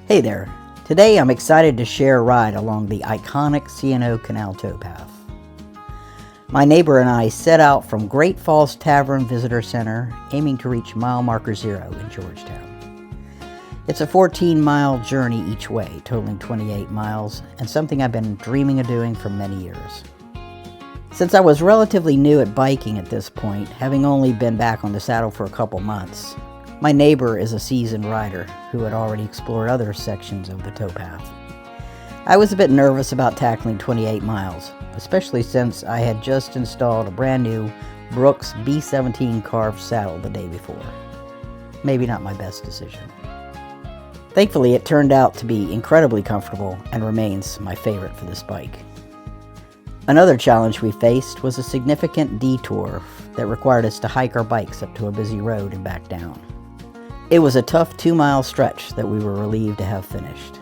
Hey there. Today I'm excited to share a ride along the iconic C&O Canal Towpath. My neighbor and I set out from Great Falls Tavern Visitor Center, aiming to reach mile marker 0 in Georgetown. It's a 14-mile journey each way, totaling 28 miles, and something I've been dreaming of doing for many years. Since I was relatively new at biking at this point, having only been back on the saddle for a couple months, my neighbor is a seasoned rider who had already explored other sections of the towpath. I was a bit nervous about tackling 28 miles, especially since I had just installed a brand new Brooks B17 carved saddle the day before. Maybe not my best decision. Thankfully, it turned out to be incredibly comfortable and remains my favorite for this bike. Another challenge we faced was a significant detour that required us to hike our bikes up to a busy road and back down. It was a tough 2-mile stretch that we were relieved to have finished.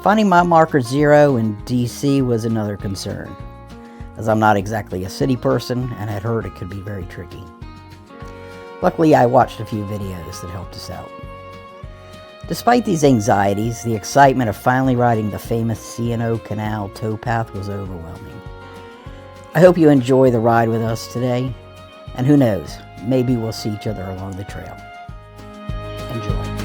Finding mile marker 0 in DC was another concern, as I'm not exactly a city person and had heard it could be very tricky. Luckily, I watched a few videos that helped us out. Despite these anxieties, the excitement of finally riding the famous C&O Canal Towpath was overwhelming. I hope you enjoy the ride with us today, and who knows, maybe we'll see each other along the trail. Enjoy.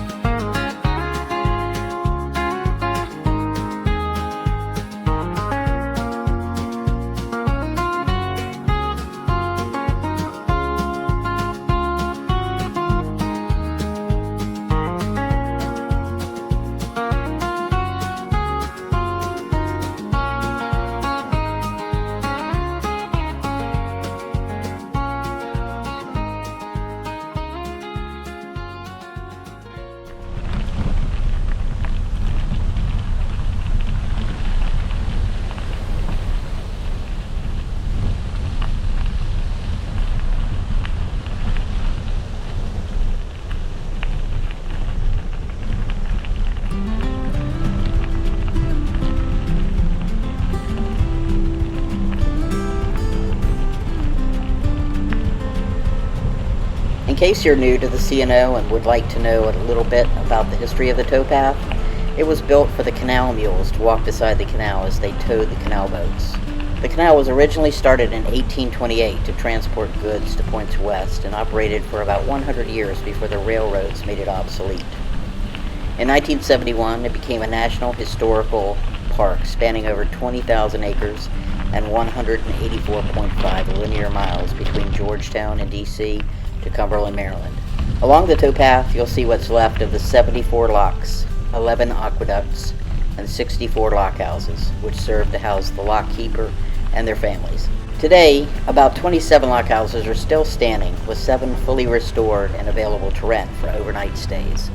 In case you're new to the C&O and would like to know a little bit about the history of the towpath, it was built for the canal mules to walk beside the canal as they towed the canal boats. The canal was originally started in 1828 to transport goods to points west and operated for about 100 years before the railroads made it obsolete. In 1971, it became a National Historical Park spanning over 20,000 acres and 184.5 linear miles between Georgetown and DC to Cumberland, Maryland. Along the towpath, you'll see what's left of the 74 locks, 11 aqueducts, and 64 lockhouses, which served to house the lock keeper and their families. Today, about 27 lockhouses are still standing, with 7 fully restored and available to rent for overnight stays.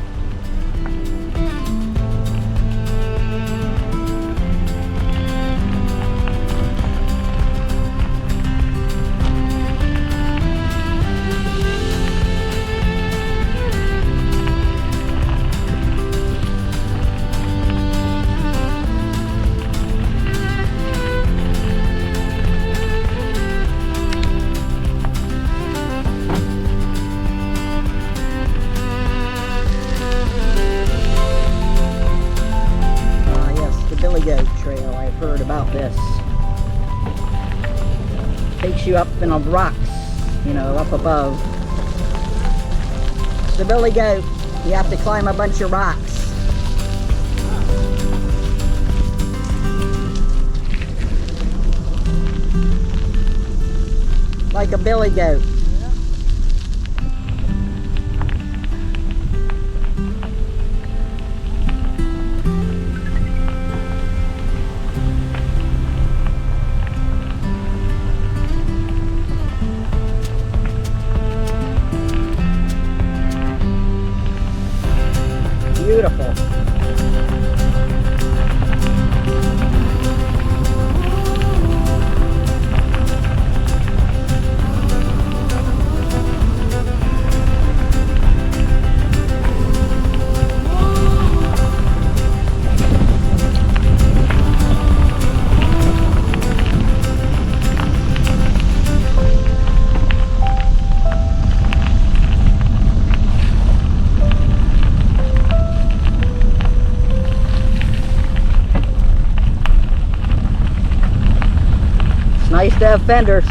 Goat trail. I've heard about this. Takes you up in the rocks, up above. It's the Billy Goat. You have to climb a bunch of rocks. Like a billy goat. Beautiful. to have fenders.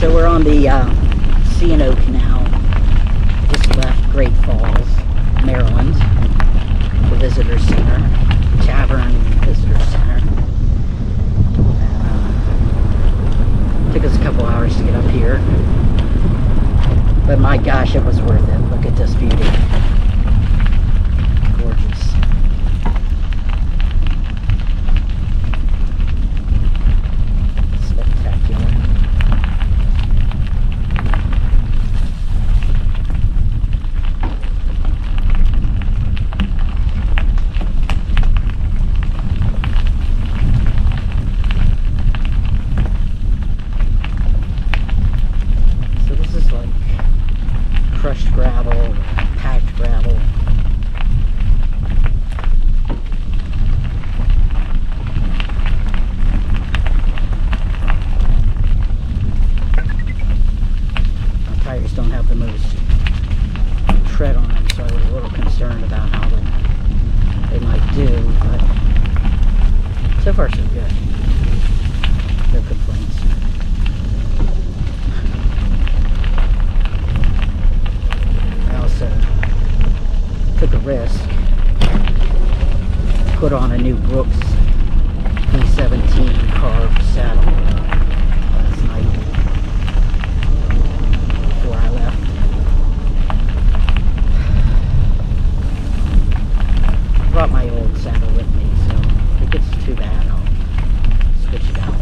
So we're on the C&O Canal, just left Great Falls, Maryland, the visitor center, Tavern Visitor Center. Took us a couple hours to get up here, but my gosh, it was worth it. Look at this beauty. Gorgeous. Spectacular. Crushed gravel, packed gravel. My tires don't have the most tread on them, so I was a little concerned about how they might do, but so far so good. No complaints. Took a risk, put on a new Brooks B17 carved saddle last night before I left. Brought my old saddle with me, so if it gets too bad, I'll switch it out.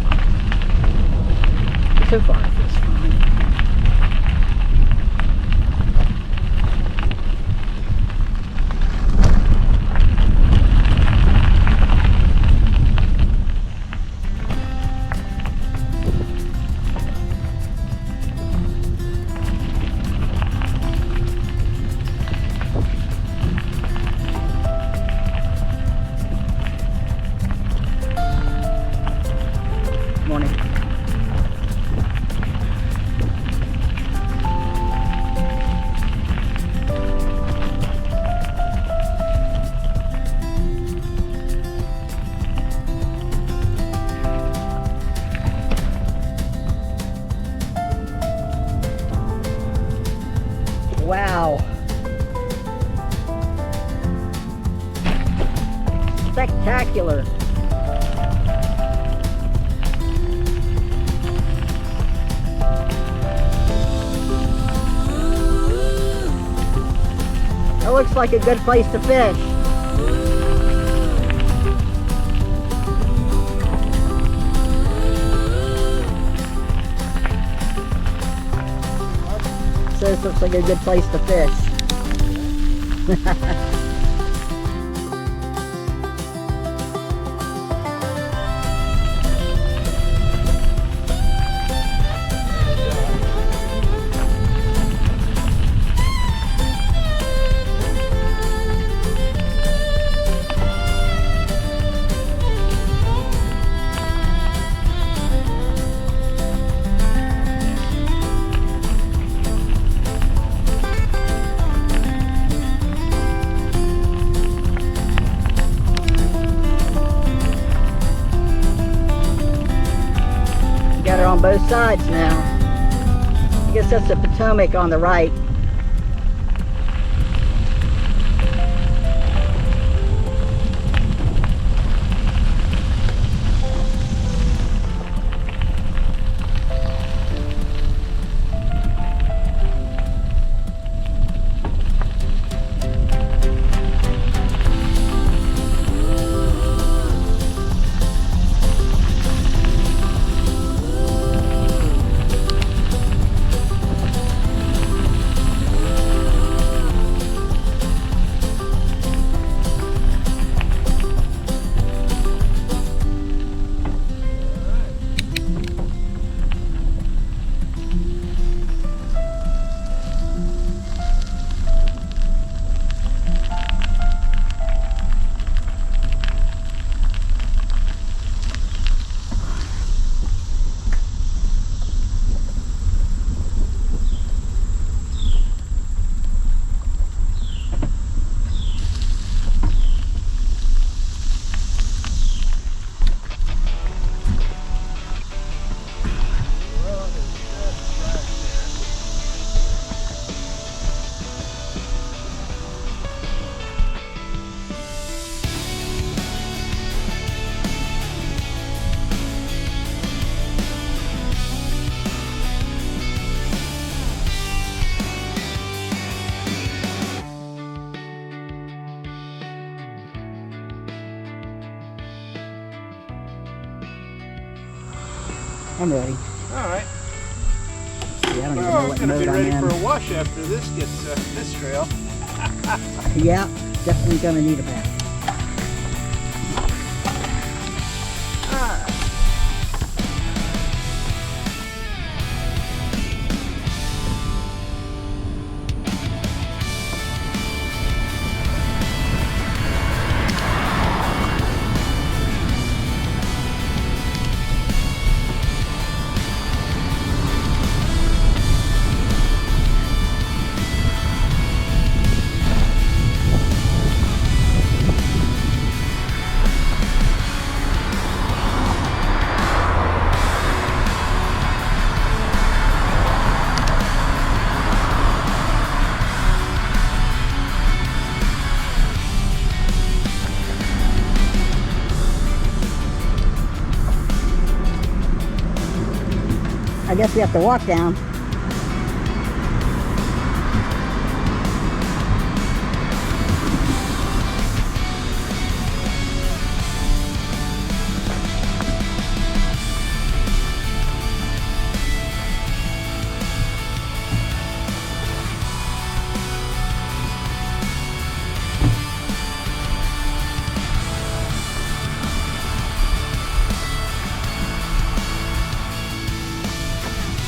But so far it feels fine. Morning. Wow. Spectacular. That looks like a good place to fish. So this looks like a good place to fish. Got it on both sides now. I guess that's the Potomac on the right. I'm ready. All right. See, I don't even know Well, what I'm gonna mode be I'm ready in. for a wash after this gets this trail. Yeah, definitely gonna need a bath. I guess we have to walk down.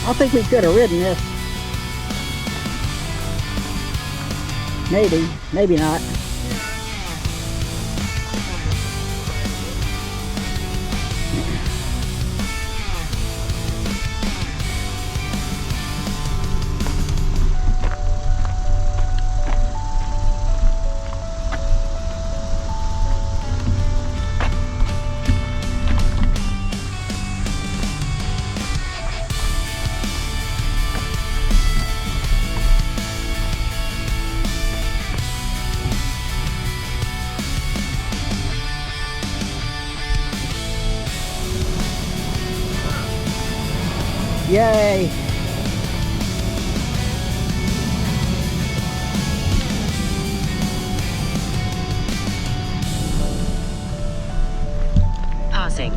I think we could have ridden this. Maybe, maybe not. Yay! Passing.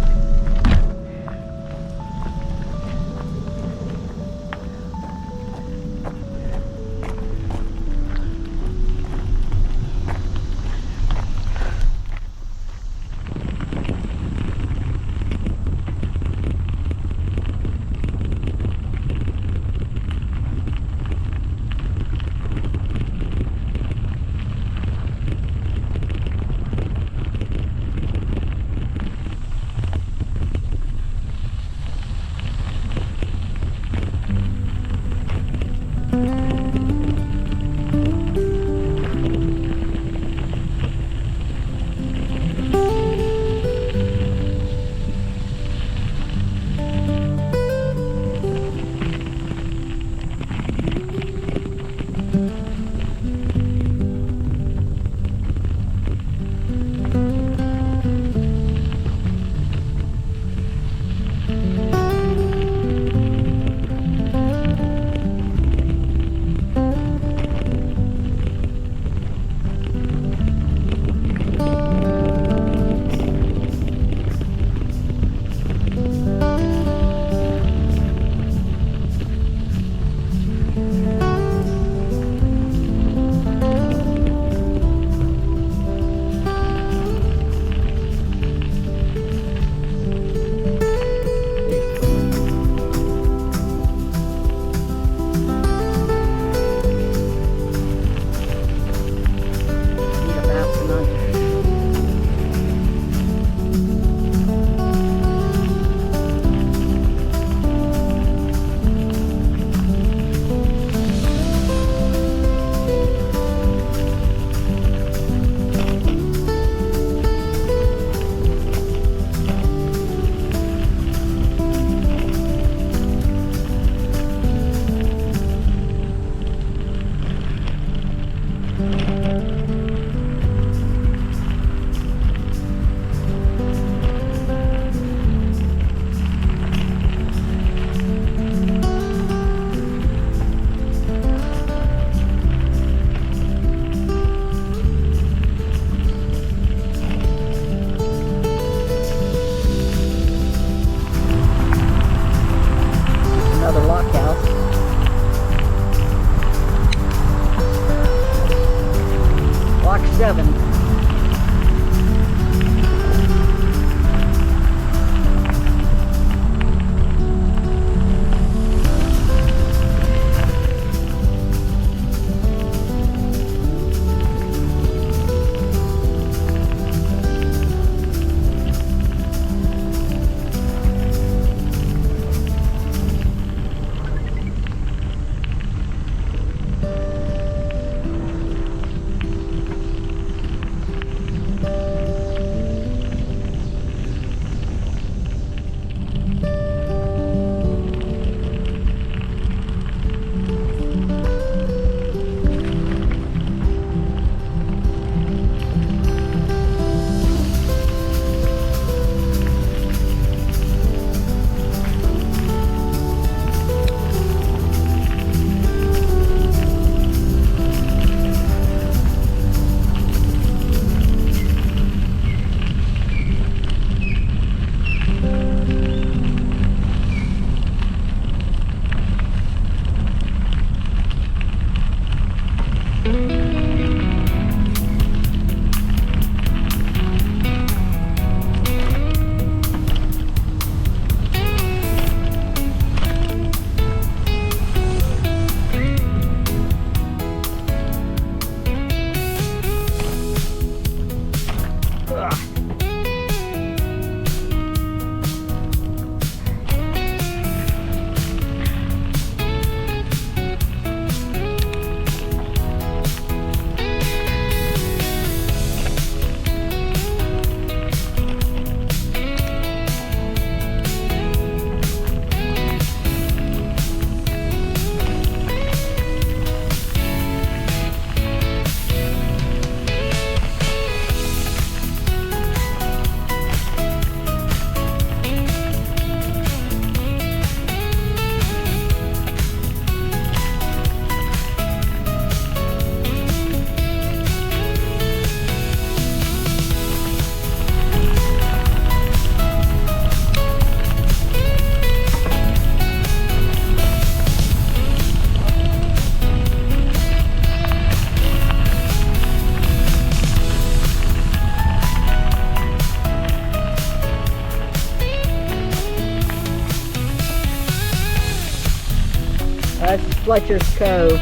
That's Fletcher's Cove.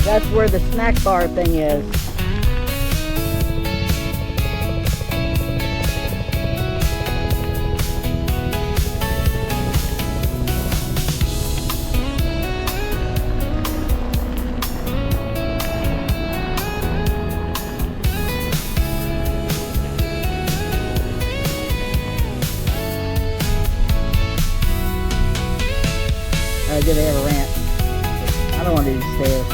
That's where the snack bar thing is. Do they have a ramp? I don't want to do the stairs.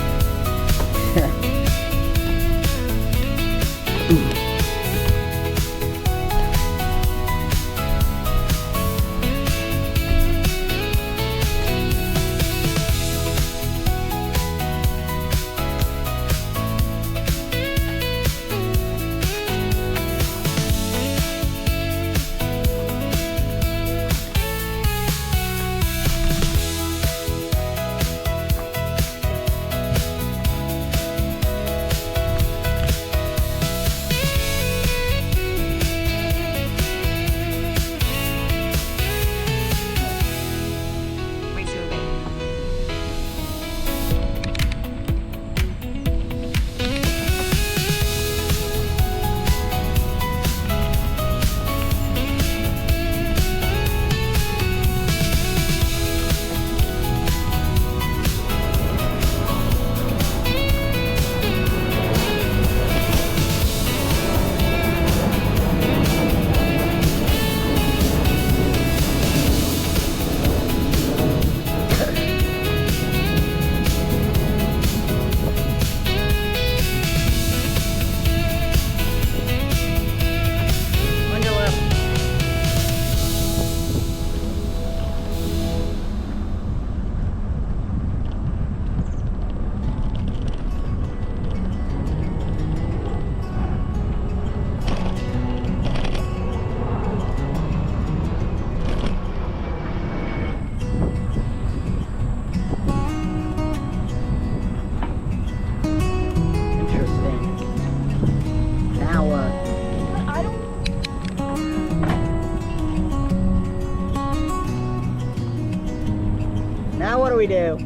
Now what do we do?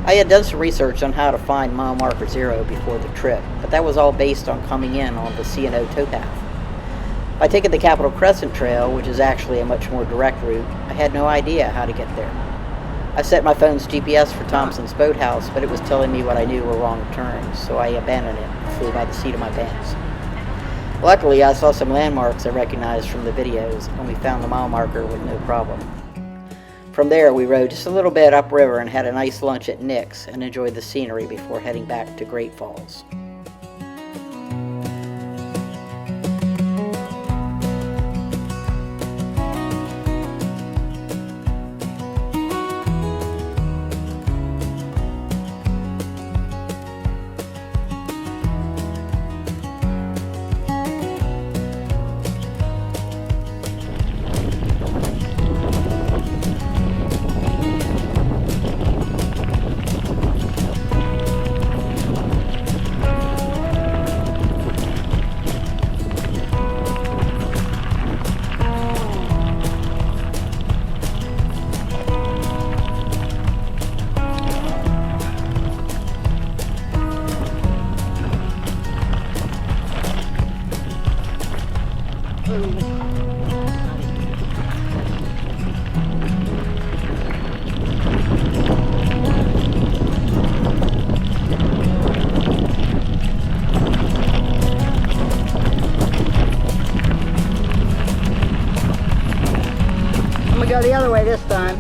I had done some research on how to find mile marker 0 before the trip, but that was all based on coming in on the C&O Towpath. By taking the Capitol Crescent Trail, which is actually a much more direct route, I had no idea how to get there. I set my phone's GPS for Thompson's Boathouse, but it was telling me what I knew were wrong turns, so I abandoned it and flew by the seat of my pants. Luckily, I saw some landmarks I recognized from the videos, and we found the mile marker with no problem. From there, we rode just a little bit upriver and had a nice lunch at Nick's and enjoyed the scenery before heading back to Great Falls. I'm gonna go the other way this time.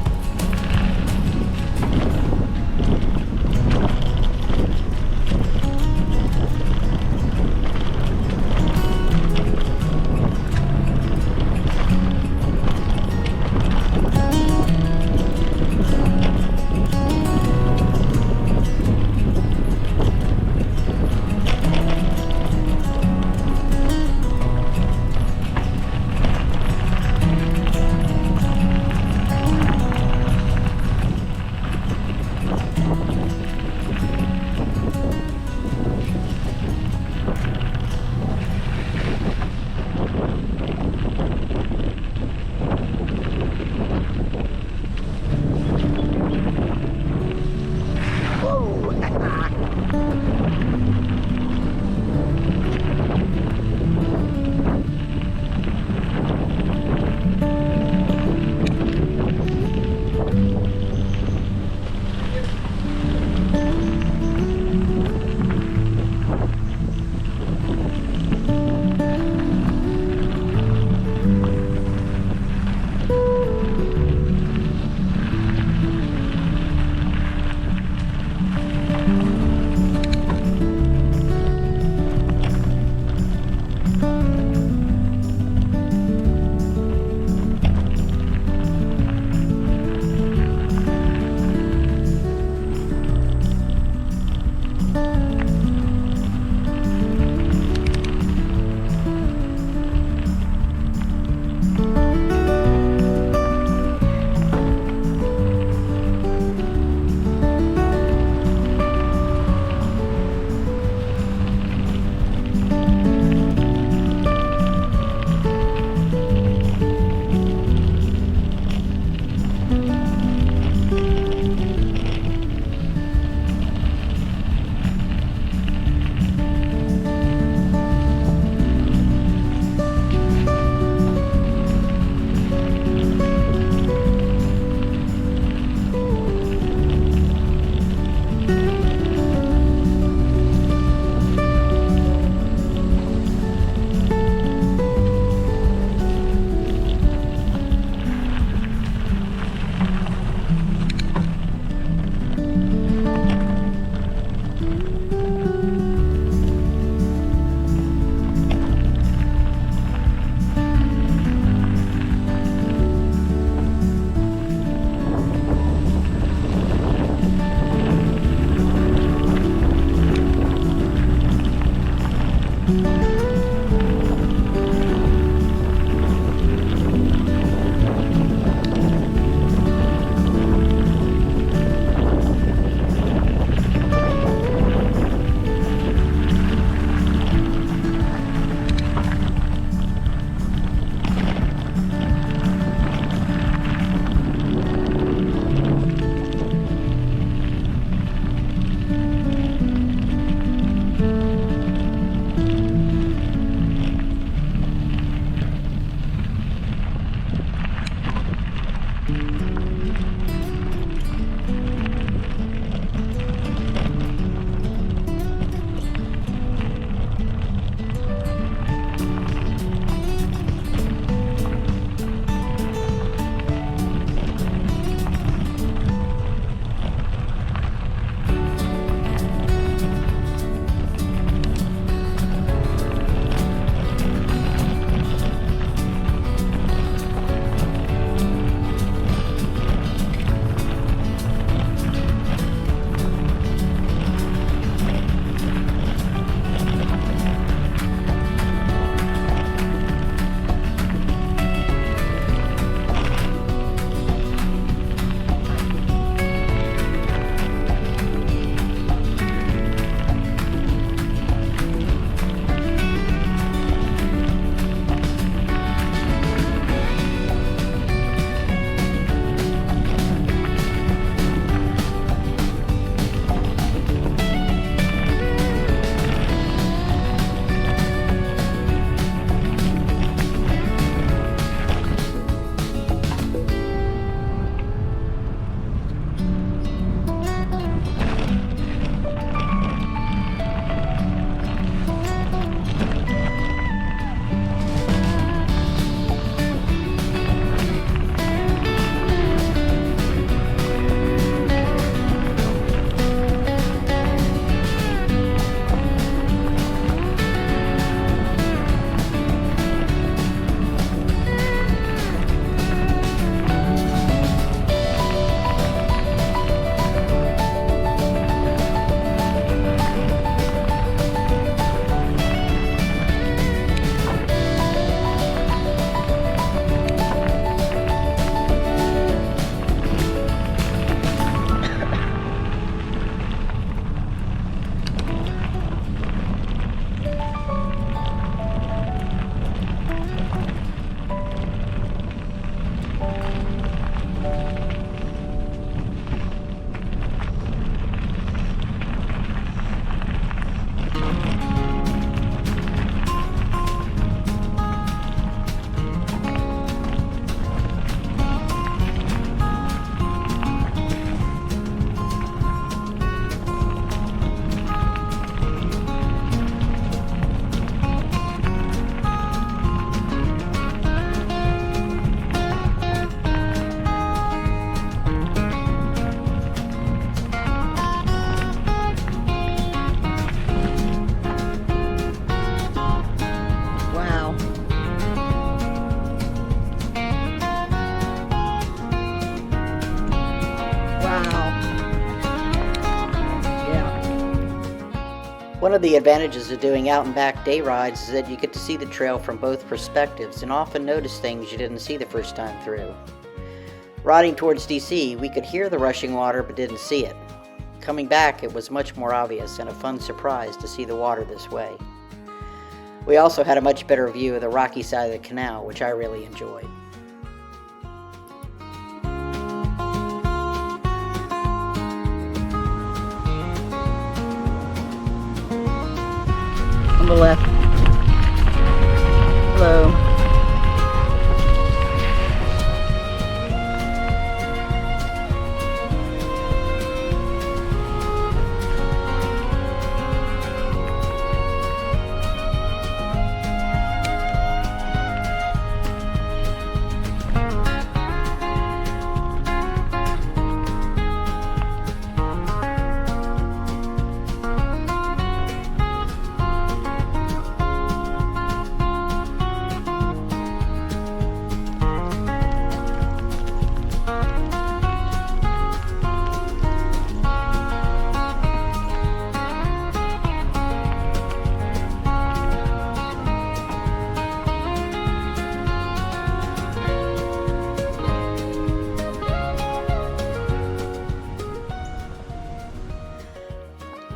One of the advantages of doing out and back day rides is that you get to see the trail from both perspectives and often notice things you didn't see the first time through. Riding towards DC, we could hear the rushing water but didn't see it. Coming back, it was much more obvious and a fun surprise to see the water this way. We also had a much better view of the rocky side of the canal, which I really enjoyed. On the left. Hello.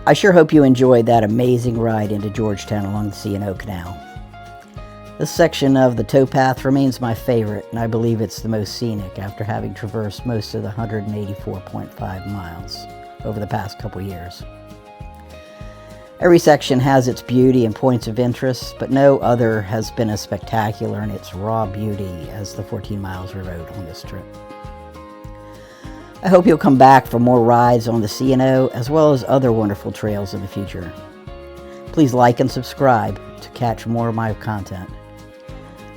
I sure hope you enjoyed that amazing ride into Georgetown along the C&O Canal. This section of the towpath remains my favorite, and I believe it's the most scenic after having traversed most of the 184.5 miles over the past couple years. Every section has its beauty and points of interest, but no other has been as spectacular in its raw beauty as the 14 miles we rode on this trip. I hope you'll come back for more rides on the C&O as well as other wonderful trails in the future. Please like and subscribe to catch more of my content.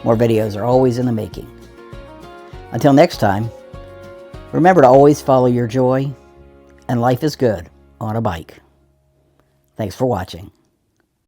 More videos are always in the making. Until next time, remember to always follow your joy, and life is good on a bike. Thanks for watching.